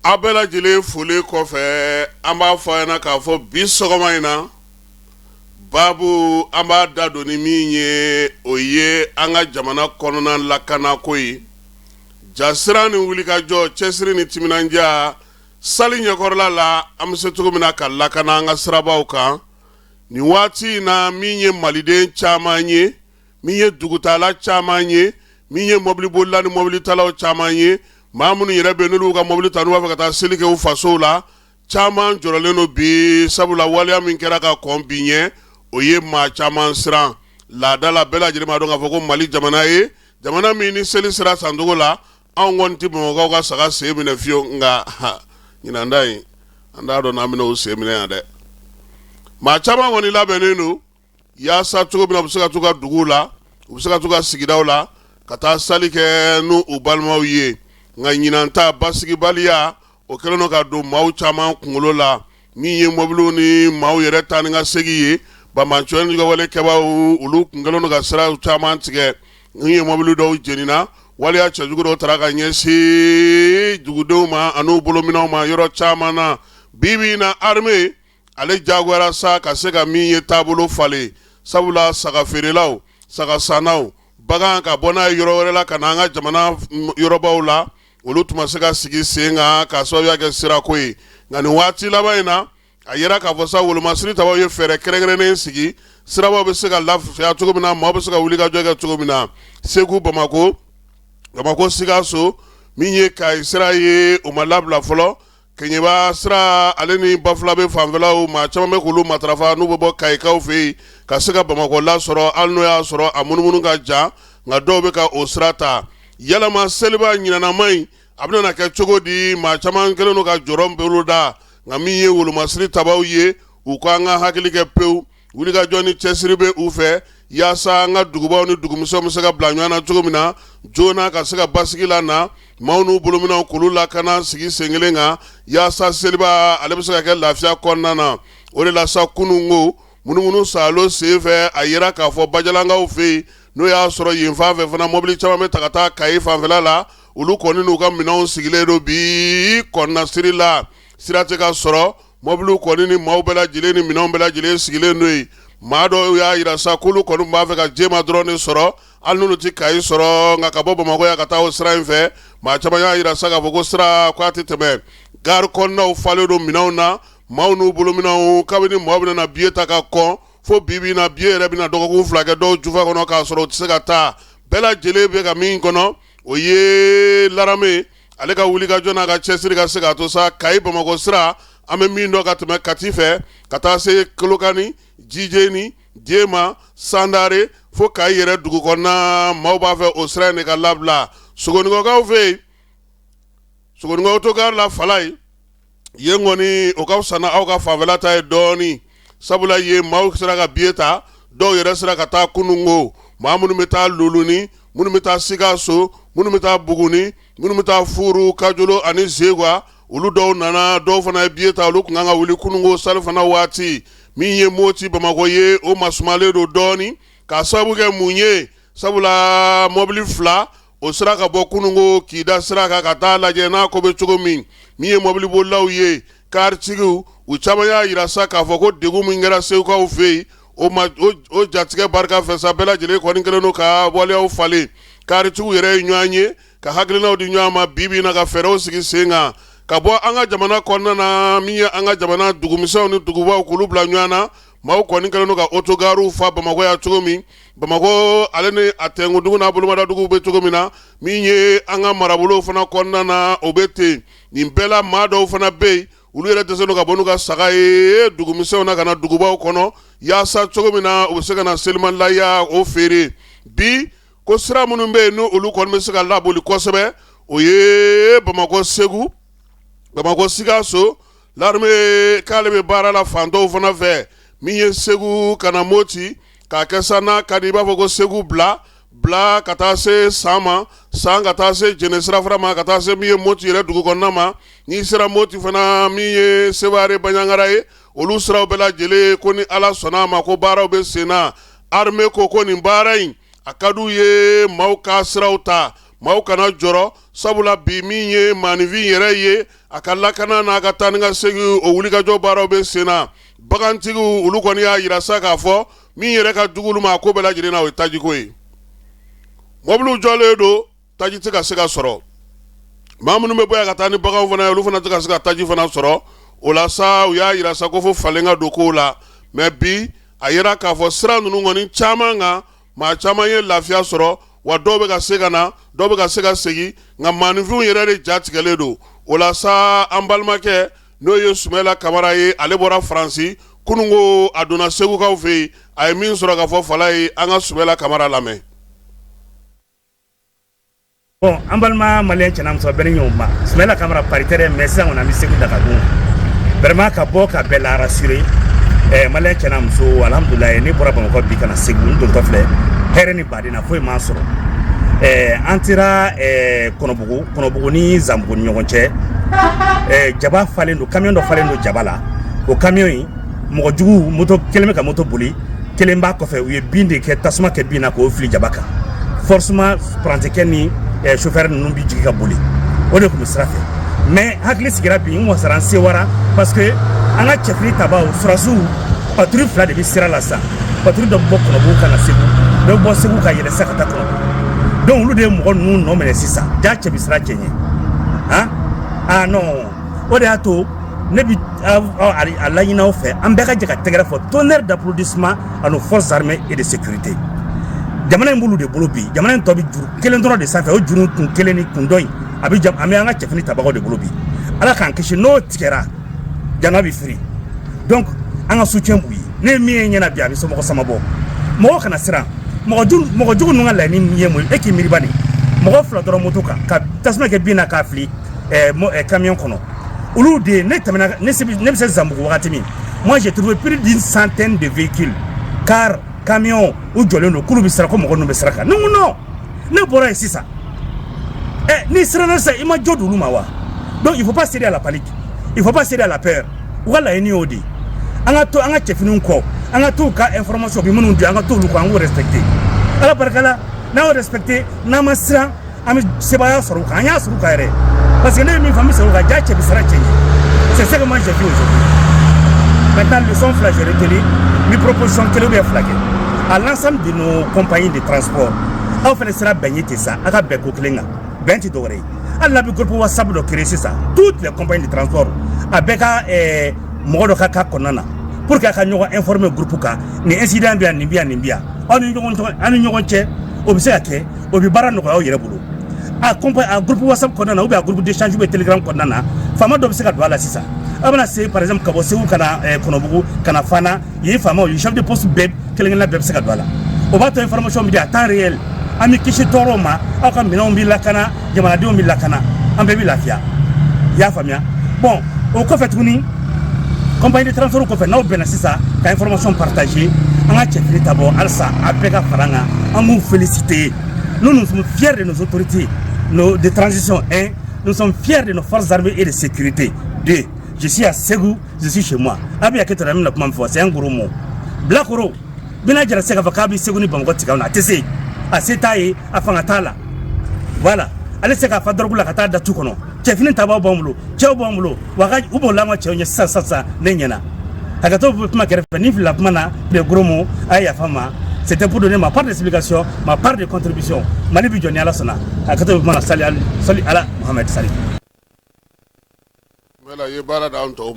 Abela jile fole kɔfɛ an b'a fɔ ɲɛna k'a fɔ bi sɔgɔma in na babu an b'a da don ni min ye o ye an ka jamana kɔnɔna lakanako ye jasira ni wulikajɔ cɛsiri ni timinanja sali ɲɛkɔrɔla la an bɛ se cogo min na ka lakana an ka sirabaw kan nin waati in na min ye maliden caman ye min ye dugutala caman ye min ye mɔbilibolila ni mɔbilitalaw caman ye maa minnu yɛrɛ bɛ n'olu ka mɔbili ta n'u b'a fɛ ka taa seli kɛ u fasow la caman jɔrɔlen don bi sabula waleya min kɛra ka kɔn bi ɲɛ o ye maa caman siran laada la bɛɛ lajɛlen b'a dɔn k'a fɔ ko Mali jamana ye jamana min ni seli sera sancogo la anw kɔni tɛ Bamakɔkaw ka saga sen minɛ fiyewu nka ɲinan ta in an t'a dɔn n'an bɛna o sen minɛ yan dɛ maa caman kɔni labɛnnen don yaasa cogo min na u bɛ se ka t'u ka duguw la u bɛ se ka t'u ka sigidaw la ka taa sali kɛ n'u balimaw ye nka ɲinan ta basigibaliya o kɛlen don ka don maaw caman kunkolo la min ye mɔbiliw ni maaw yɛrɛ taa ni ka segin ye bamacɔn ni ka wale kɛbaaw olu kun kɛlen don ka sira caman tigɛ min ye mɔbili dɔw jenina waliya cɛjugu dɔw taara ka ɲɛsin dugudenw ma an'u bolominɛw ma yɔrɔ caman na bibi in na armée ale jagoyara sa ka se ka min ye taabolo falen sabula saga feerelaw saga sannaw bagan ka bɔ n'a ye yɔrɔ wɛrɛ la ka na an ka jamana yɔrɔbaw la olu tuma se ka sigi sen kan ka sababuya kɛ sirako ye nka nin waati laban in na a yera k'a fɔ sa wolomasiri tabaw ye fɛɛrɛ kɛrɛnkɛrɛnnen sigi sirabaw bɛ se ka lafiya cogo min na maaw bɛ se ka wuli ka jɔ kɛ cogo min na Segu Bamako Sikaso min ye Kayi sira ye o ma labila fɔlɔ Keɲeba sira ale ni Bafula bɛ fanfɛlaw maa caman bɛ k'olu matarafa n'u bɛ bɔ Kayikaw fɛ yen ka se ka Bamako lasɔrɔ hali n'o y'a sɔrɔ a munumunu ka jan nka dɔw bɛ ka o sira ta yalama seliba ɲinanama in a bɛna kɛ cogo di maa caman kɛlen don ka jɔrɔ bolo da nka min ye wolomasiri tabaw ye u ko an ka hakili kɛ pewu wulikajɔ ni cɛsiri bɛ u fɛ yaasa an ka dugubaw ni dugumusow bɛ se ka bila ɲɔgɔn na cogo min na joona ka se ka basigi la na maaw n'u bolominɛw k'olu lakana sigi sen kelen kan yaasa seliba ale bɛ se ka kɛ lafiya kɔnɔna na o de la sa kunun ko munumunu salo sen fɛ a yera k'a fɔ bajalankaw fɛ yen n'o y'a sɔrɔ yen fan fɛ fana mɔbili caman bɛ ta ka taa Kayi fanfɛla la olu kɔni n'u ka minɛnw sigilen don bi kɔnɔna siri la sira tɛ ka sɔrɔ mɔbiliw kɔni ni maaw bɛɛ lajɛlen ni minɛnw bɛɛ lajɛlen sigilen don yen maa dɔw y'a yira sa k'olu kɔni b'a fɛ ka jɛma dɔrɔn de sɔrɔ hali n'olu tɛ Kayi sɔrɔ nka ka bɔ Bamako yan ka taa o sira in fɛ maa caman y'a yira sa k'a fɔ ko sira k'a tɛ tɛmɛ gari kɔnɔnaw falen don minɛnw na maaw n'u bolominɛw kabini maaw bɛna biye ta ka kɔn fo bibi na biye yɛrɛ bɛna dɔgɔkun fila kɛ dɔw jufa kɔnɔ k'a sɔrɔ u tɛ se ka taa bɛɛ lajɛlen bɛ ka min kɔnɔ o ye Larame ale ka wulikajɔ n'a ka cɛsiri ka se ka to sa Kayi Bamako sira an bɛ min dɔn ka tɛmɛ Kati fɛ ka taa se Kolokani Jijeni Jema Sandare fo Kayi yɛrɛ dugu kɔnɔna maaw b'a fɛ o sira in de ka labila Sogonikɔkaw fɛ yen Sogonikɔ autogare la Falaye yen kɔni o ka fisa na aw ka fanfɛla ta ye dɔɔni sabula yen maaw sera ka biye ta dɔw yɛrɛ sera ka taa Kunungo maa minnu bɛ taa Luluni minnu bɛ taa Sikaso minnu bɛ taa Buguni minnu bɛ taa Furu Kajolo ani Zegwa olu dɔw nana dɔw fana ye biye ta olu kun kan ka wuli Kunungo sali fana waati min ye Moti Bamako ye o masumalen don dɔɔni k'a sababu kɛ mun ye sabula mɔbili fila o sira ka bɔ Kunungo k'i da sira kan ka taa lajɛ n'a ko bɛ cogo min ye mɔbili bolilaw ye karitigiw u caman y'a yira sa k'a fɔ ko degun min kɛra segukaw fɛ yen o jatigɛ barika fɛ sa bɛɛ lajɛlen kɔni kɛlen don ka waleyaw falen karitigiw yɛrɛ ye ɲɔgɔn ye ka hakilinaw di ɲɔgɔn ma bibi na ka fɛɛrɛw sigi sen kan ka bɔ an ka jamana kɔnɔna na min ye an ka jamana dugumisɛnw ni dugubaw k'olu bila ɲɔgɔn na maaw kɔni kɛlen don ka autogarew fa Bamako yan cogo min Bamako ale ni a tɛnkudugu n'a bolomadaduguw bɛ cogo min na min ye an ka marabolow fana kɔnɔna na o bɛ ten nin bɛɛ la maa dɔw fana bɛ yen olu yɛrɛ dɛsɛ don ka bɔ n'u ka saga ye dugumisɛnw na ka na dugubaw kɔnɔ yaasa cogo min na u bɛ se ka na selimalaya o feere bi ko sira minnu bɛ yen n'olu kɔni bɛ se ka laboli kosɛbɛ o ye Bamako Segu Bamako Sikaso Larame k'ale bɛ baara la fantɔw fana fɛ min ye Segu ka na Moti k'a kɛ sa n'a ka di i b'a fɔ ko Segu bila ka taa se San ma San ka taa se Jɛnɛ sirafara ma ka taa se min ye Moti yɛrɛ dugu kɔnɔna ma n'i sera Moti fana min ye Seware Baɲangara ye olu siraw bɛɛ lajɛlen ko ni Ala sɔnna a ma ko baaraw bɛ sen na armée ko nin baara in a ka d'u ye maaw ka siraw ta maaw kana jɔrɔ sabula bi min ye maanifin yɛrɛ ye a ka lakana n'a ka taa ni ka segin o wulikajɔ baaraw bɛ sen na bagantigiw olu kɔni y'a yira sa k'a fɔ min yɛrɛ ka jugu olu ma a ko bɛɛ lajɛlen na o ye tajiko ye mɔbiliw jɔlen don taji tɛ ka se ka sɔrɔ maa minnu bɛ bɔ yan ka taa ni baganw fana ye olu fana tɛ ka se ka taji fana sɔrɔ o la sa u y'a yira sa ko fo falen ka don kow la mɛ bi a yira k'a fɔ sira ninnu kɔni caman kan maa caman ye lafiya sɔrɔ wa dɔw bɛ ka se ka na dɔw bɛ ka se ka segin nka maaninfinw yɛrɛ de ja tigɛlen don o la sa an balimakɛ n'o ye Sumala Kamara ye ale bɔra Faransi kunungo a donna segukaw fɛ yen a ye min sɔrɔ ka fɔ fala ye an ka Sumala Kamara lamɛn. Bon, an balima malien cɛna muso bɛɛ ni ɲɔgɔn ma Sumala Kamara paritaire mais sisan kɔni an bɛ segu daga dun vraiment ka bɔ ka bɛɛ la rassurer malien cɛna muso alhamdulilayi ne bɔra Bamakɔ bi kana segu n dontɔ filɛ hɛrɛ ni baden na foyi m'an sɔrɔ an sera Kɔnɔbugu ni Zanbugu ni ɲɔgɔn cɛ jaba falen don camion dɔ falen don jaba la o camion in mɔgɔ jugu moto kelen bɛ ka moto boli kelen b'a kɔfɛ u ye bin de kɛ tasuma kɛ bin na k'o fili jaba kan forcément prantikɛ ni chauffeur ninnu bi jigi ka boli o de tun bɛ sira fɛ mais hakili sigira bi n wasara n sewara parce que an ka cɛfiri tabaw surasiw patrouille fila de bɛ sira la sisan patrouille dɔ bɛ bɔ Kɔnɔbugu ka na segu dɔ bɛ bɔ segu ka yɛlɛ sa ka taa Kɔnɔbugu donc olu de ye mɔgɔ ninnu nɔ minɛ sisan jaa cɛ bɛ sira cɛ ɲɛ han ah non o de y'a to ne bi a laɲini aw fɛ an bɛɛ ka jɛ ka tɛgɛrɛ fɔ tonnerre d'applaudissement à nos forces armées et de sécurité jamana in b'olu de bolo bi jamana in tɔ bɛ juru kelen dɔrɔn de sanfɛ o juru kun kelen ni kun dɔ in a bɛ an bɛ an ka cɛfini tabagaw de bolo bi ala k'an kisi n'o tigɛra jama bɛ firi donc an ka soutien b'u ye ne ye min ye ɲɛna bi a bɛ somɔgɔ sama bɔ mɔgɔ kana siran mɔgɔ jugu ninnu ka laɲini min ye mun ye e k'i miiri bani mɔgɔ fila dɔrɔn moto kan ka tasuma kɛ bin na k'a fili camion kɔnɔ olu de ne tɛmɛna ne bɛ se Zanbugu wagati min moi j'ai trouvé plus d'une centaine de véhicules car camion u jɔlen don k'olu bɛ sira ko mɔgɔ ninnu bɛ sira kan ne ko non ne bɔra yen sisan ni siranna sisan i ma jɔ d'olu ma wa donc il faut pas céder à la panique il faut pas céder à la peur u ka laɲini y'o de ye an ka to an ka cɛfiniw kɔ an ka to u ka information bi minnu di an ka to olu kɔ an k'o respecter ala barika la n'an y'o respecter n'an ma siran an bɛ sebaaya sɔrɔ u kan an y'a sɔrɔ u kan yɛrɛ parce que ne ye min fɔ an bɛ sɔrɔ u kan jaa cɛ bɛ sira cɛ ɲɛ c'est ce que moi j'ai vu aujourd'hui maintenant leçon fila j'ai retenu ni proposition kelen ou bien fila kɛ à l'ensemble de nos compagnies de transport aw fana sera bɛn ten sa a ka bɛn ko kelen kan bɛn tɛ dɔwɛrɛ ye hali n'a bɛ groupe WhatsApp dɔ créer sisan toutes les compagnies de transport a bɛɛ ka mɔgɔ dɔ ka k'a kɔnɔna na pour que a ka ɲɔgɔn informer groupe kan nin incident bɛ yan nin bɛ yan nin bɛ yan aw ni ɲɔgɔn cɛ o bɛ se ka kɛ o bɛ baara nɔgɔya aw yɛrɛ bolo a groupe WhatsApp kɔnɔna na ou bien a groupe d'échange bɛ Telegram kɔnɔna na faama dɔ bɛ se ka don a la sisan a bɛna se par exemple ka bɔ Segu ka na Kɔnɔbugu ka na Fana yen faamaw ye chef de poste bɛɛ kelen-kelenna bɛɛ bɛ se ka don a la o b'a to information bɛ di à temps réel an bɛ kisi tɔɔrɔw ma aw ka minɛnw bɛ lakana jamanadenw bɛ lakana an bɛɛ bɛ lafiya i y'a faamuya bon o kɔfɛ tuguni compagnie de transport kɔfɛ n'aw bɛnna sisan ka information partager an ka cɛfiri ta bɔ halisa a bɛɛ ka fara an kan an b'u féliciter nous sommes fiers de nos autorités de transition 1 nous sommes fiers de nos forces armées et de sécurité 2 je suis à Ségou je suis chez moi a bɛ yakɛ tɔra min na kuma min fɔ c'est un gros mot Bilakoro bɛna jara se k'a fɔ k'a bɛ Ségou ni Bamakɔ tigɛ na a tɛ se a se t'a ye a fanga t'a la voilà ale se k'a fa dɔrɔgu la ka taa datu kɔnɔ cɛfini tabaw b'an bolo cɛw b'an bolo wa u b'o la an ka cɛw ɲɛ sisan ne ɲɛna hakɛtɔ bɛ kuma kɛrɛfɛ ni filila kuma na les gros mots a ye yafa n ma c'était pour donner ma part d'explication ma part de contribution Mali bi jɔ ni Ala sɔnna hakɛtɔ bɛ kuma na sali ala Muhamɛd sali Mela ye baara d'an tɔw